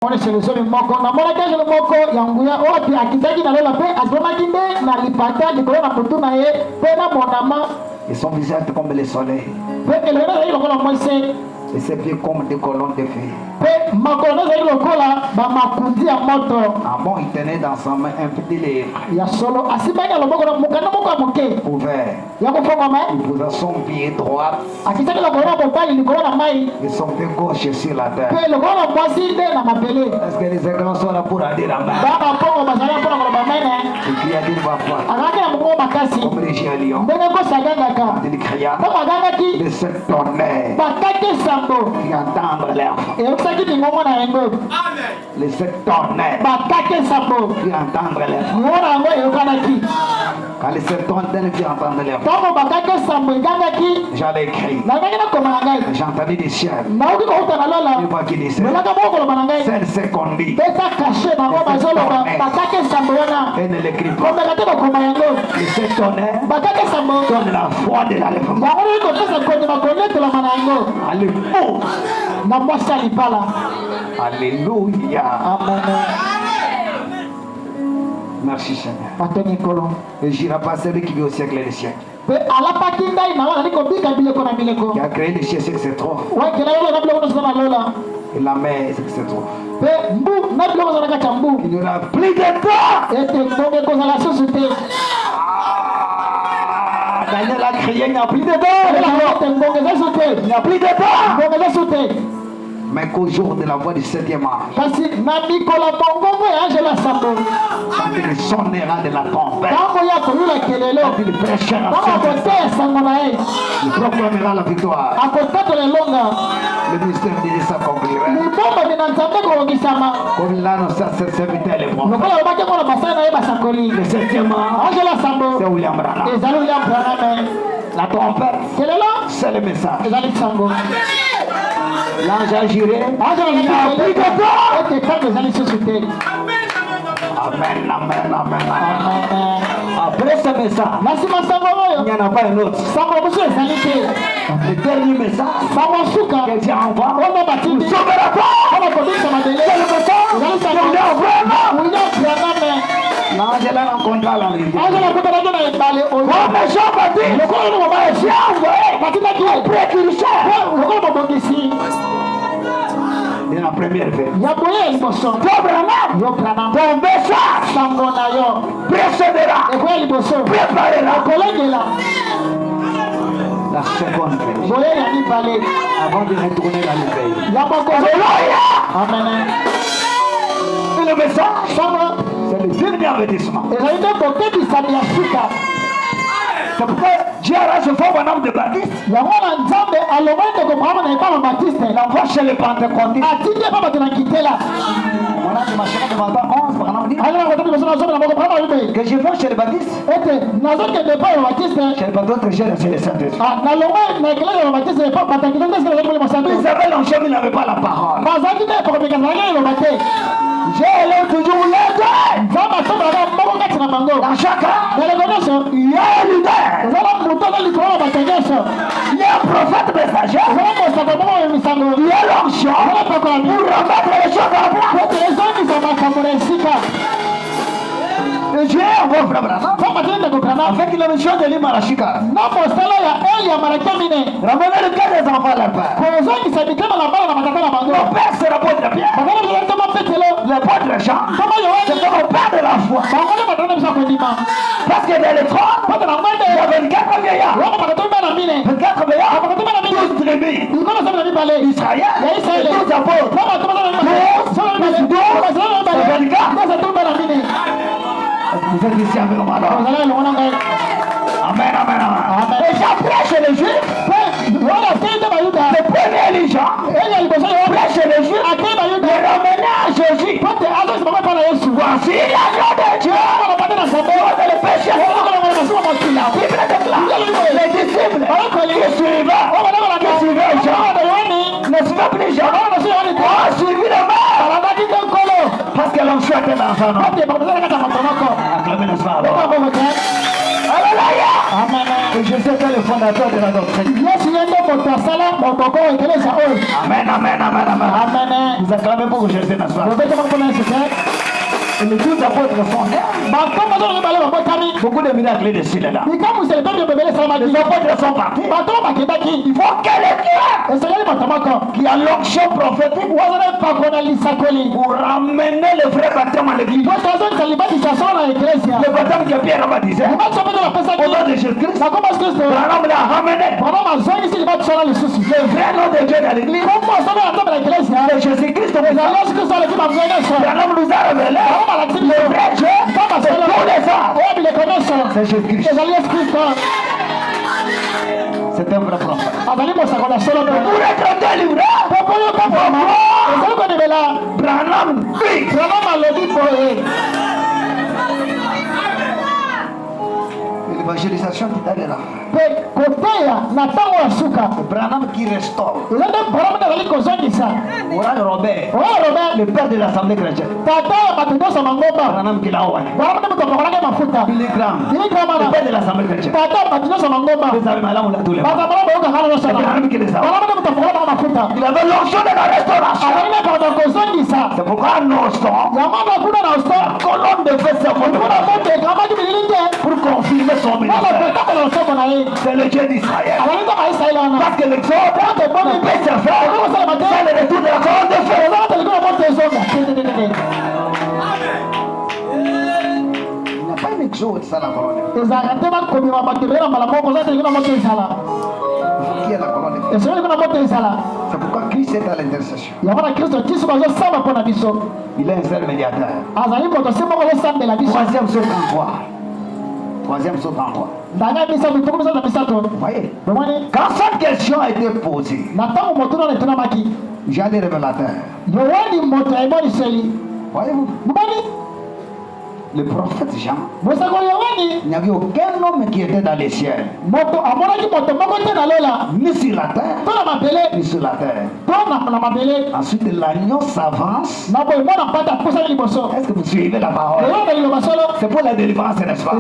On est chez le sol moko na mona kaje le moko yanguya o pi akitaki na lola pe asoma kinde na lipata likolo na mutu na ye pe na monama et son visage comme le soleil pe elona ile kola moise et ses pieds comme des colonnes de feu. Pe makolo na ile kola ba makundi ya moto. Amon il tenait dans sa main un petit livre. Ya solo asibanya lo moko na mukana moko amuke. Ouvert. Ya ko fonga mai. Il posa son pied droit. Akitaki la kola bo bali likolo na mai. Et son pied gauche sur la terre. Pe le kola moisi de na mabele. Est-ce que les écrans sont là pour aller la main? Ba pongo bazala pour la main ne. Il cria d'une voix forte. Akaki na moko makasi. Comme les chiens lions. Ndenge ko saganga ka. Il cria. Ba maganga ki. De ce tonnerre. Ba kake sambo. Qui entendre l'air. Et osaki ni ngomo na yango. Amen. Le ce tonnerre. Ba kake sambo. Qui entendre l'air. Ngona ngo e kana ki. Quand le ce tonnerre qui entendre l'air. Tomo ba kake sambo nganga ki. J'avais écrit. Na ngana ko mangai. J'ai entendu des chiens. Na uki ko utana lola. Une voix qui disait. Melaka moko lo mangai. C'est ce qu'on dit. Beta caché na ngo bazolo ba kake sambo yana. Et ne l'écrit pas. Ko melaka ko koma yango. Le ce tonnerre. Ba kake sambo. Donne la foi de l'enlèvement. Ya ngoni ko pesa ko ni makoneto la manango. Alléluia. Na mwasa lipala. Alléluia. Amen. Merci Seigneur. Pateni kolon. Et j'irai pas celui qui vit au siècle des siècles. Pe alapa kindai na wala liko bika bileko na bileko. Qui a créé les cieux, c'est que c'est trop. Wa kila yolo na bileko na lola. Et la mer, c'est que c'est trop. Pe mbu na bileko na kata mbu. Il n'y aura plus de temps. Ete ndonge ko la société. Daniel a crié, il n'y a plus de temps. Il n'y a plus de temps. Mais qu'au jour de la voix du 7e âge, Parce que Nami Kolabongo et Angela Sambo. quand il sonnera de la trompette, Quand il prêchera il proclamera la victoire. Le mystère de Dieu s'accomplira. Comme il a annoncé à ses serviteurs les prophètes. Le 7e âge, c'est William Branham. La trompette, c'est le message. L'ange a juré. Il n'y a plus de temps. Amen, amen, amen, amen. Après ce message, il n'y en a pas un autre. Le dernier message, que Dieu envoie, ne nous sauvera pas. C'est le message que Dieu envoie. L'ange l'a rencontré à la rivière. Comme Jean-Baptiste, Dieu a envoyé un précurseur. De la première veille. Ton message précédera, préparera la seconde veille avant de retourner dans le pays. Alléluia. Et le message, c'est le dernier avertissement. C'est pourquoi Dieu a rajouté un homme de Baptiste. Il envoie chez les Pentecôtistes. On a commencé à demander 11 par exemple. Que je vais chez les Baptistes. Chez les Pentecôtistes, chez les Saint-Esprit. Ils avaient l'enchère, mais ils n'avaient pas la parole. J'ai toujours l'aide. Dans chaque cas, il y a un leader. Il y a un prophète messager. Il y a l'onction pour remettre les choses à la place. Et Dieu envoie Frère Branham avec la mission de l'Imarachika. Ramener le cœur des enfants à leur père. Le père c'est l'apôtre de Pierre. L'apôtre Jean. C'est le père de la foi. Parce que dans le trône, il y a 24 vieillards. 24 vieillards. 12 tribus. Israël. 12 apôtres. 12. 24. Vous êtes ici avec moi alors. Amen, amen, amen. Et j'apprêche les Juifs. Le premier Élisha prêche les Juifs et ramener à Jésus. Voici l'agneau de Dieu. Le péché. La Bible déclare. Les disciples qui suivaient Jean ne suivaient plus Jean. Ont suivi le maire. Parce que l'on souhaite dans son nom. Acclamez le soir alors. Alléluia. Et je sais que le fondateur de la doctrine. moto asala moboko ekelesa oyo. Amen, amen, amen, amen. Amen. Vous acclamez pour Jésus, n'est-ce pas? Et les 12 apôtres sont nés. Beaucoup de miracles dessus là. Les apôtres sont partis. Il faut quelqu'un qui a l'onction prophétique pour ramener le vrai baptême à l'église. Le baptême que Pierre a baptisé. Au nom de Jésus-Christ. Branham l'a ramené. Le vrai nom de Dieu dans l'église. C'est Jésus-Christ. Branham nous a révélé. Le vrai Dieu, c'est tous les hommes. C'est Jésus-Christ. C'est un vrai prophète. Pour être délivré, Branham l'évangélisation qui est là. Branham qui restaure. Robert, le père de l'Assemblée chrétienne. Branham qui l'a envoyé. Billy Graham, le père de l'Assemblée chrétienne. Vous avez mal à tous les mots. C'est Branham qui les a. Il avait l'onction de la restauration. C'est pourquoi la colonne devait se pour confirmer son ministère. C'est le Dieu d'Israël. Parce que l'exode ne peut se faire sans le retour de la colonne de feu. Il n'y a pas une exode sans la colonne de feu. Qui est la colonne de feu? C'est pourquoi Christ est à l'intercession. Il est un seul médiateur. Troisième saut en voie. Troisième saut en voie. Vous voyez? Quand cette question a été posée, Jean le révélateur, voyez-vous, le prophète Jean, il n'y avait aucun homme qui était dans les ciels, ni sur la terre, ni sur la terre. Ensuite l'agneau s'avance. Est-ce que vous suivez la parole? C'est pour la délivrance, n'est-ce pas?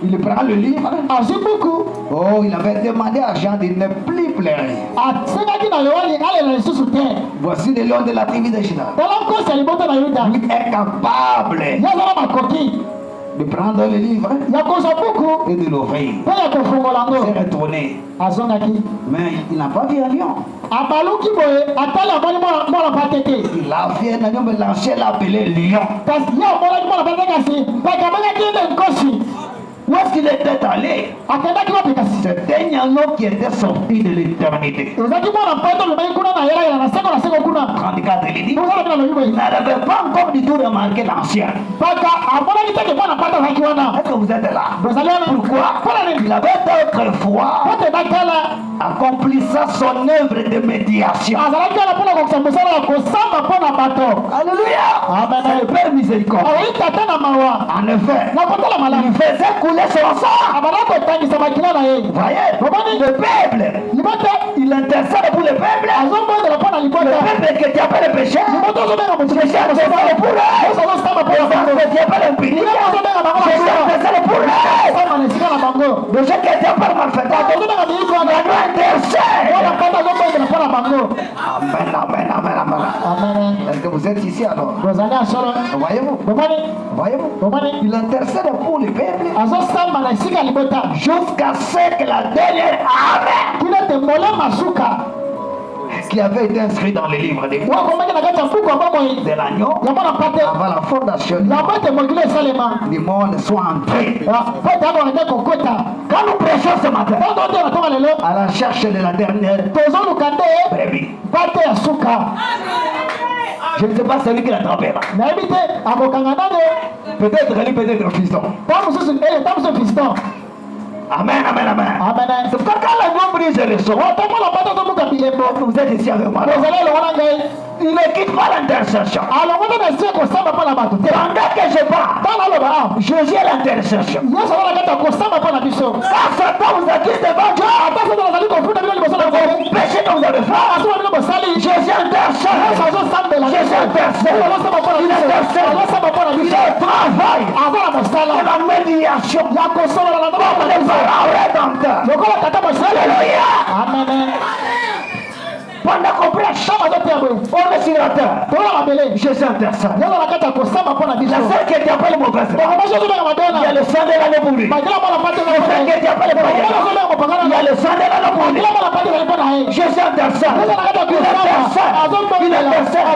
Il prend le livre. Oh, il avait demandé à Jean de ne plus pleurer. Voici le lion de la tribu de Juda. Lui est capable de prendre le livre et de l'ouvrir. Il s'est retourné. Mais il n'a pas vu un lion. Il a vu un lion, mais l'ancien l'a appelé lion. Où est-ce qu'il était allé? C'était un agneau qui était sorti de l'éternité. 34, il dit, il n'avait pas encore du tout remarqué l'ancien. Est-ce que vous êtes là? Pourquoi? Il avait autrefois accomplissant son œuvre de médiation. Alléluia. C'est le Père miséricordieux. En effet, il faisait couler son sang. Voyez, le peuple, il intercède pour le peuple. Le peuple qui a fait le péché, le péché intercède pour eux. Le qui a fait l'impudicité, le intercède pour eux. Le qui a fait malfaiteur, Amen, amen, amen, amen. Est-ce que vous êtes ici alors? Voyez-vous? Il intercède pour le peuple jusqu'à ce que la dernière Amen qui avait été inscrit dans les livres de l'agneau avant la fondation du monde soit entré. Quand nous prêchons ce matin à la recherche de la dernière brebis, je ne sais pas celui qui l'a attrapé là. Peut-être lui, peut-être fiston. Amen, amen, amen. C'est pourquoi quand l'agneau brise le son, vous êtes ici avec moi. Il ne quitte pas l'intercession. Pendant que je parle, Jésus est l'intercession. Quand Satan vous accuse devant Dieu, le péché que vous avez fait, Jésus intercède. Jésus intercède. Il intercède. Il travaille. C'est la médiation. Les parents rédempteurs. Alléluia. Amen. Pendant qu'on prêche, on est sur la terre. Jésus intercède. La sœur qui était appelée mauvaise, il y a le sang de l'année pour lui. Le frère qui était appelé païen, il y a le sang de l'année pour lui. Jésus intercède. Il intercède.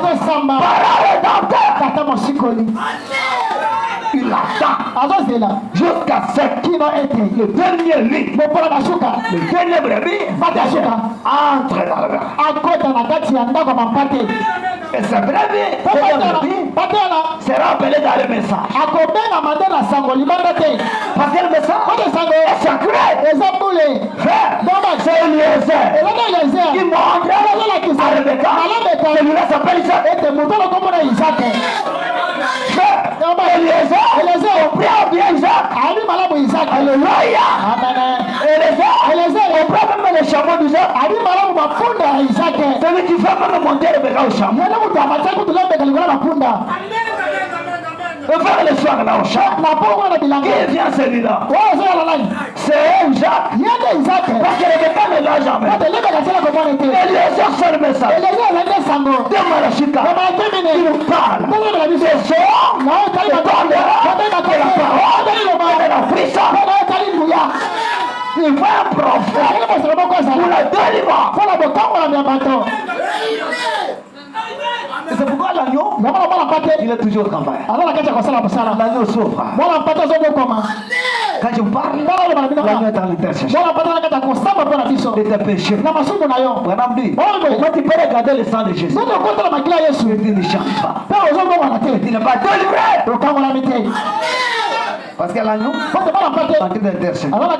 Parents rédempteurs. Il attend jusqu'à ce qu'il va être le dernier lit, le dernier brebis entre dans le verre. Et ce brebis sera appelé dans le message. Parce que le message est sacré. C'est Eliezer qui montre à Rebecca. Celui-là s'appelle Isaac. Eliezer, on prie bien Isaac. Alléluia. Eliezer, on prend même les chameaux d'Isaac. Celui qui fait même monter Rebecca au chameau. Le frère le soir là au chat. Qui vient celui-là? C'est Isaac. Parce que Rebecca ne l'a jamais. Eliezer c'est le message. De Malachika. Il nous parle. C'est son. Il parle de la parole. De la puissance. Il va un prophète pour la délivrance. C'est pourquoi l'agneau, il est toujours au campagne. L'agneau souffre. Quand je parle, l'agneau est en intercession. De tes péchés. Quand tu peux regarder le sang de Jésus, tu ne chantes pas. Tu n'es pas délivré. Parce que l'agneau, en train d'intercession, la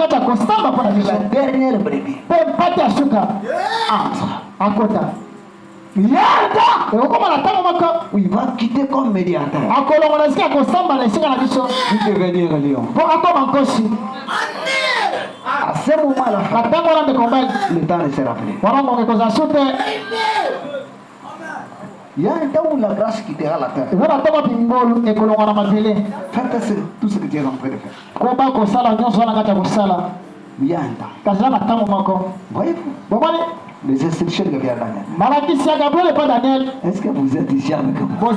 dernière brebis entre. Il va quitter comme médiateur. Il devenir lion. À ce moment-là, le temps ne sera plus. Il y a un temps où la grâce quittera la terre. Faites tout ce que tu es en train de faire. Il y a un temps. Voyez-vous? Les instructions de Daniel. Est-ce que vous êtes ici avec moi?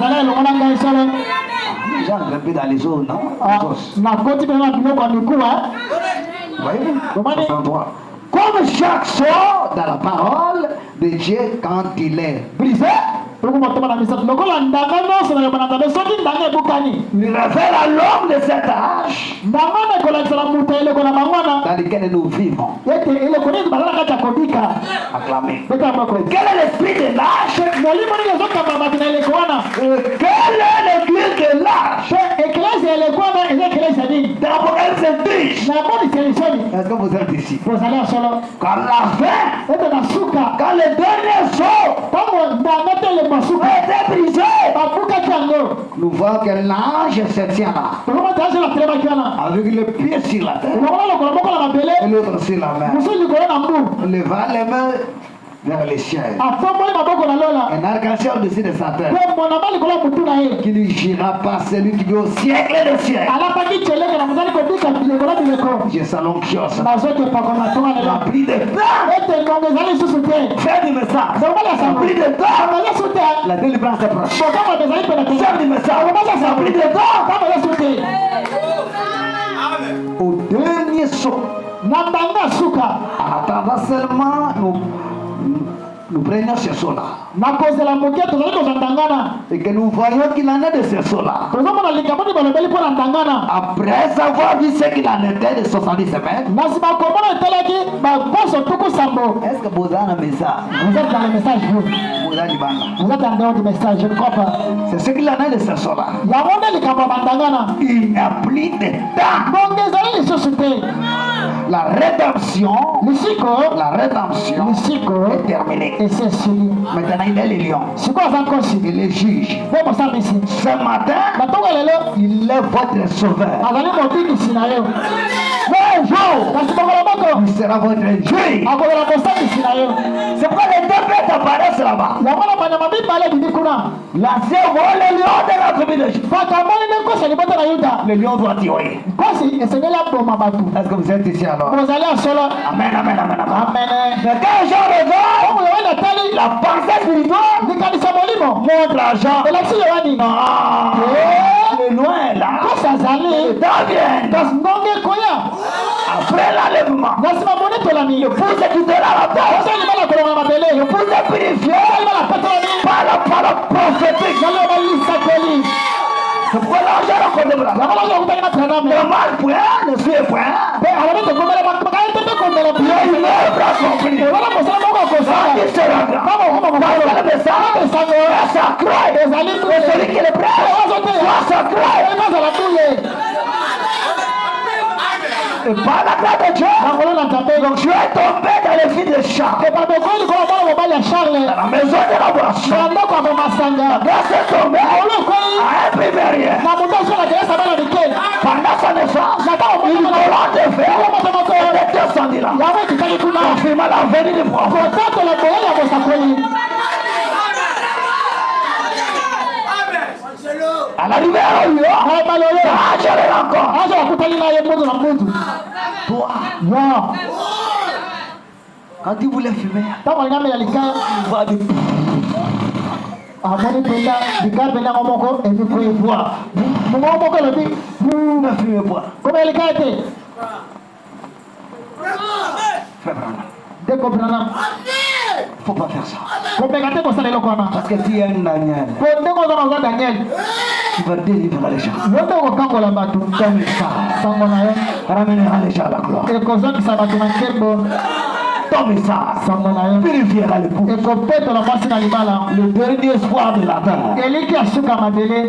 Les gens grimpent dans les eaux, non? Voyez-vous? Comme chaque sort dans la parole de Dieu quand il est brisé, il révèle à l'homme de cet âge dans lequel nous vivons. Acclamez. Quel est l'esprit de l'âge? Quelle est l'église de l'âge? Dans l'Apocalypse 10. Est-ce que vous êtes ici? Quand la fin, quand le dernier sort était brisé, nous voyons que l'ange se tient là, avec le pied sur la terre et l'autre sur la main, levant les mains vers les ciels. Un arc-en-ciel au-dessus de sa tête qui lui gira par celui qui vit au siècle des siècles. J'ai sa longue chose rempli de temps. Fais du message rempli de temps. La délivrance est proche. Fais du message rempli de temps. Au dernier saut, en attendant seulement nous prenions ce saut-là. Et que nous voyons qu'il en est de ce saut-là. Après avoir vu ce qu'il en était de 70 semaines. Est-ce que vous avez un message? Vous êtes dans le message, vous. Vous êtes en dehors du message, je ne crois pas. C'est ce qu'il en est de ce saut-là. Il n'y a plus de temps. La rédemption est terminée. Maintenant il est le lion. Il est juge. Ce matin, il est votre sauveur. Mais un jour, il sera votre Dieu. C'est pourquoi les deux bêtes apparaissent là-bas. L'ancien voit le lion de la tribu de Juda. Le lion doit tuer. Est-ce que vous êtes ici alors? Amen, amen, amen, amen. Mais quand Jean regarde, la pensée spirituelle montre à Jean. Non, le loin est là. Le temps vient. Après l'enlèvement, le pouce quittera la terre. Le pouce est purifié par la parole prophétique. C'est pourquoi l'argent contemplera. Le mal point ne suit point. Il ne va compris. Il se rendra. Parce que le message est sacré. Et celui qui le prêche soit sacré. Et par la grâce de Dieu, donc je est tombé dans les filles de Charles. Dans la maison de l'adoration. La grâce est tombée à un primérien. Pendant sa naissance, une colonne de fer était descendue là. Confirmant la venue du prophète. À l'arrivée à l'eau, toi, quand il voulait fumer, il va dire faut pas faire ça. Parce que tu es un Daniel. Tu vas délivrer les gens. Ramènera les gens à la gloire. Ton message purifiera le pouls. Le dernier espoir de la terre,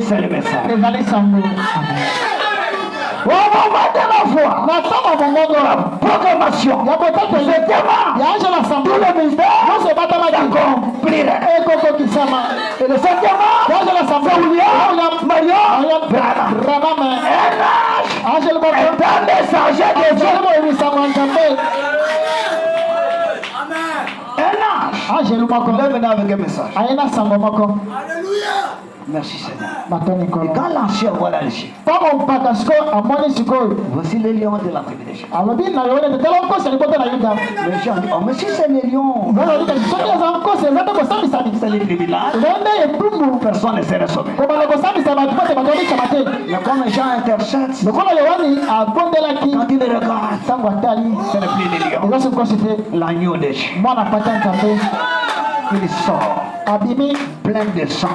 c'est le message. Au moment de la foi, la proclamation, tout le ministère s'accomplirait. Et le septième, William Marion Branham, un messager de Dieu. Un ange, venez avec un message. Merci Seigneur. Et quand l'ancien voit la légion, voici les lions de la tribu de Juda. Les gens disent, oh mais si c'est les lions, c'est les tribunaux, personne ne serait sauvé. Mais comme les gens intercèdent, quand ils le regardent, ce n'est plus les lions, l'agneau de Dieu. Il sort plein de sang.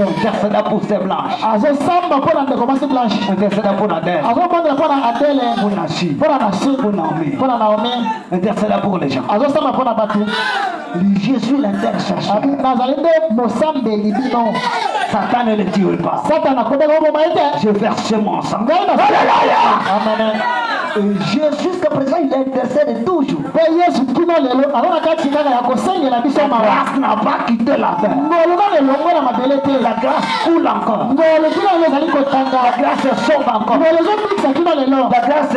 Intercédant pour ses blanches. Intercédant pour Adèle. Pour Nassi. Pour Naomi. Intercédant pour les gens. Je suis l'intercession. Satan ne le tue pas. Je verse mon sang. Jusqu'à présent, il intercède toujours. La grâce n'a pas quitté la terre. La grâce coule encore. La grâce sauve encore. La grâce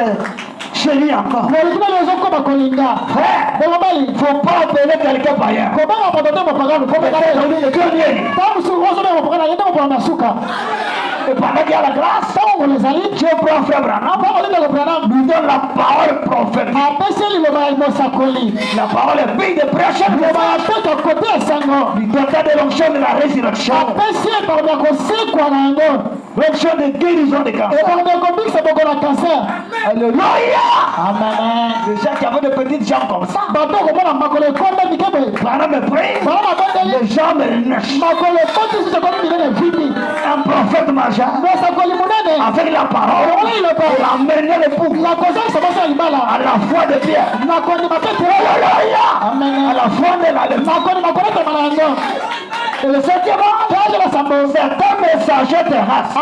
chérie encore. Frère, il ne faut pas appeler quelqu'un païen. Et pendant qu'il y a la grâce, Dieu prend frère Branham, lui donne la parole prophétique. La parole est bille de prêcher. Lui donne de l'onction de la résurrection. L'onction de guérison des cancers. Alléluia. Amen. Les gens qui avaient de petites jambes comme ça. Branham me prie. Les jambes naissent. Un prophète majeur avec la parole pour amener les poules à la foi de Pierre. Alléluia. À la foi de l'Alléluia. Et le septième ange, c'est un messager terrestre.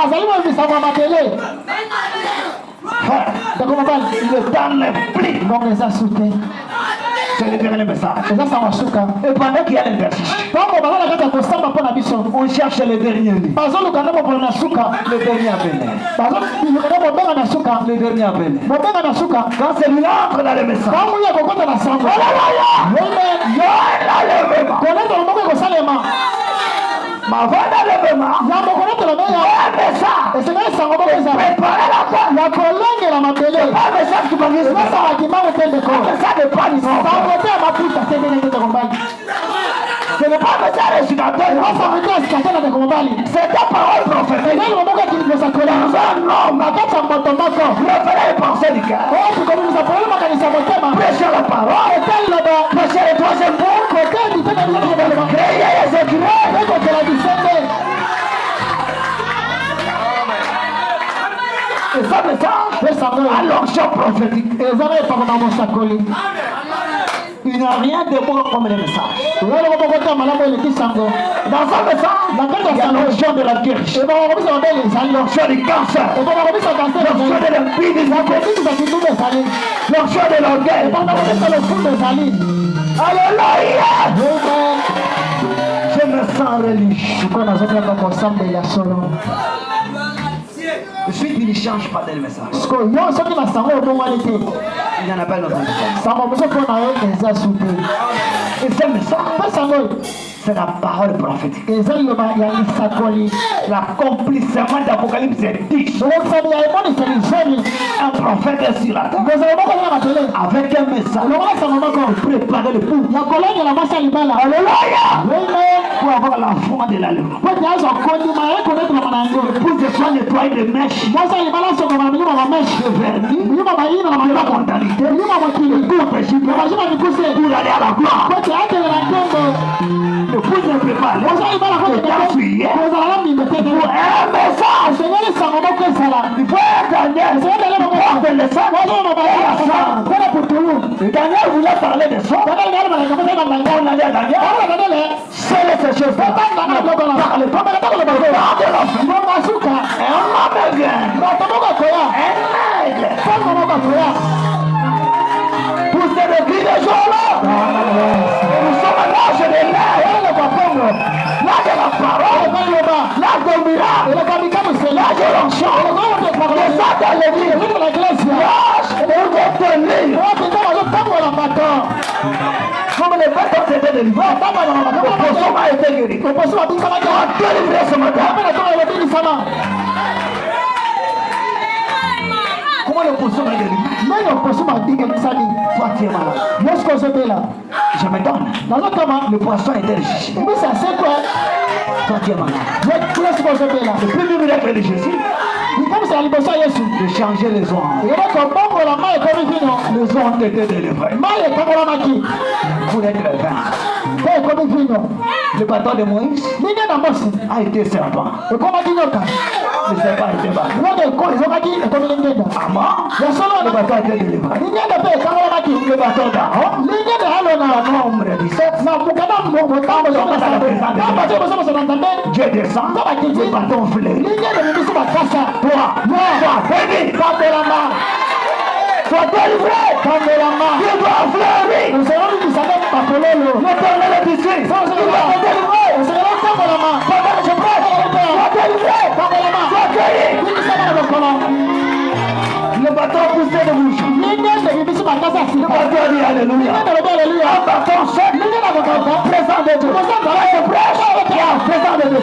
Frère, le temps n'est plus. C'est le dernier message. Et ça, ça va souka. Et pendant qu'il y a l'exercice, on cherche le dernier lit. Le dernier appelé. Le dernier appelé. Quand celui-là entre dans le message, ma voix dans le paiement, ce n'est pas un message récidateur, c'est ta parole prophétique. Dans un homme, révéler les pensées du cœur, prêcher la parole, prêcher le troisième point, créer les écrits. Et ça message à l'onction prophétique. Il n'y a rien de bon comme les messages. Dans un message, il y a l'onction de la guérison, l'onction du cancer, l'onction de l'impudicité, l'onction de l'orgueil. Alléluia! Je me sens religieux. Je suis qui ne change pas de message. Il n'y en a pas d'autre message. Et ce message, c'est la parole prophétique. L'accomplissement d'Apocalypse 10. Un prophète est sur la terre avec un message pour préparer le pouls. Alléluia! Pour avoir la foi de l'allemand. Le pouls de soi nettoie les mèches. Le vernis, de la condamnité, pour aller à la gloire. Le pouls ne peut pas aller. Pour un message. Il faut être Daniel. Daniel voulait parler de ça. On allait à Daniel. C'est les choses. Parle pas de pour se régler les jours-là. Nous sommes l'âge de l'air, l'âge de la parole, l'âge de miracle, l'âge de l'onction, l'âge de l'église, l'âge de tenir. Comme les bâtons étaient délivrés, le poisson a été guéri. On a délivré ce matin. Comment le poisson a délivré? Toi tu es malade. Je me donne. Le poisson était ressuscité. Toi tu es malade. Le premier miracle de Jésus, de changer les eaux. Les eaux ont été délivrées. Pour être vin. Le bâton de Moïse a été serpent. Le serpent a été battu. Amen. Le bâton a été délivré. Le bâton d'Aaron. Nombre 17. Dieu descend. Le bâton flérit. Toi, béni. Sois délivré. Tu dois fleurir. L'éternel est ici. Tu dois te délivrer. Pendant que je prêche, sois délivré. Sois guéri. Le bâton poussé de bouche. Le bâton dit alléluia. Un bâton sec. Présent de Dieu. Présent de Dieu.